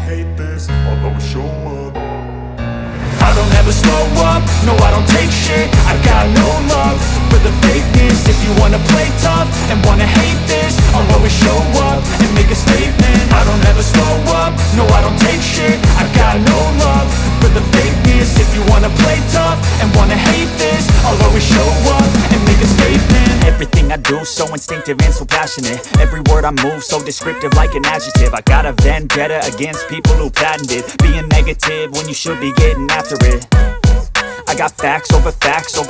hate this, I'll always show up. I don't ever slow up, no I don't take shit. I got no love for the fakeness. If you wanna play tough and wanna hate this, I'll always show up and make a statement. I don't ever slow up, no I don't take shit. I got no love for the fakeness. If you wanna play tough and wanna hate this, I'll always show up and make a statement. Everything I do so instinctive and so passionate. Every word I move so descriptive like an adjective. I got a vendetta against people who patented being negative when you should be getting after it. I got facts over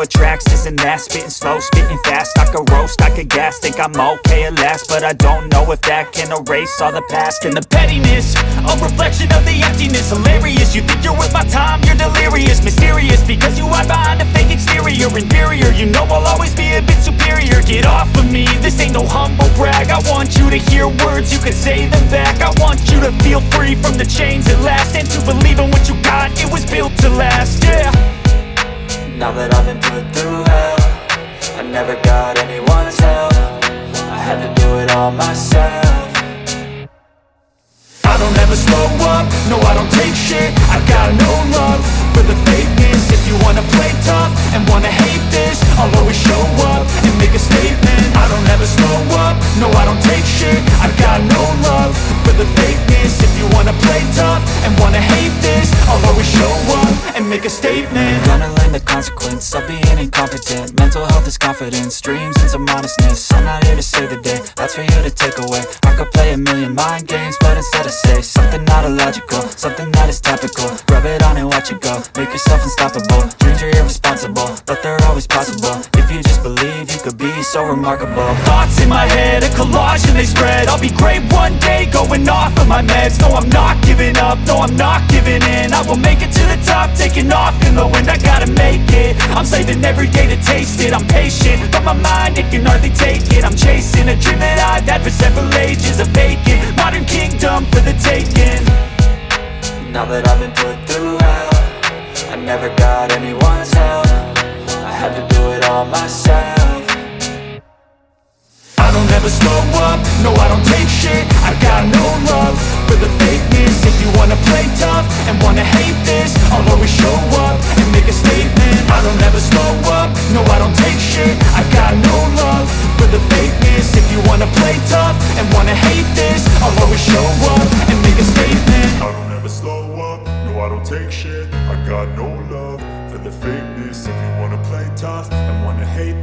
tracks, this and that. Spitting slow, spitting fast. I could roast, I could gas. Think I'm okay at last, but I don't know if that can erase all the past. And the pettiness, a reflection of the emptiness. Hilarious, you think you're worth my time, you're delirious. Mysterious, because you hide behind a fake exterior. Inferior, you know I'll always be a bit superior. Get off of me, this ain't no humble brag. I want you to hear words, you can say them back. I want you to feel free from the chains at last, and to believe in what you got, it was built to last, yeah. Now that I've been put through hell, I never got anyone's help. I had to do it all myself. I don't ever slow up, no I don't take shit. I got no love for the fakeness. If you wanna play tough and wanna hate this, I'll always show up and make a statement. I don't ever slow up, no I don't take shit. I got no love for the fakeness. If you wanna play tough and wanna hate this, I'll always show up and make a statement. Gonna learn the consequence of being incompetent. Mental health is confidence, dreams and some modestness. I'm not here to save the day, that's for you to take away. I could play a million mind games, but instead I say something not illogical, something that is topical. Rub it on and watch it go, make yourself unstoppable. Dreams are irresponsible, but they're always possible. If you just believe, you could be so remarkable. Thoughts in my head, a collage and they spread. I'll be great one day, going off of my meds. No, I'm not giving up, no, I'm not giving in. I will make it to the top, taking off in the wind. I gotta make it, I'm saving every day to taste it. I'm patient, but my mind, it can hardly take it. I'm chasing a dream that I've had for several ages. A vacant, modern kingdom for the taking. Now that I've been put through hell, I never got anyone's help. I had to do it all myself. I don't ever slow up, no I don't take shit. I got no love for the fakeness. If you wanna play tough and wanna hate this, I'll always show up and make a statement. I don't ever slow up, no I don't take shit. I got no love for the fakeness. If you wanna play tough and wanna hate this, I'll always show up and make a statement. I don't ever slow up, no I don't take shit. I got no love for the fakeness. If you wanna play tough and wanna hate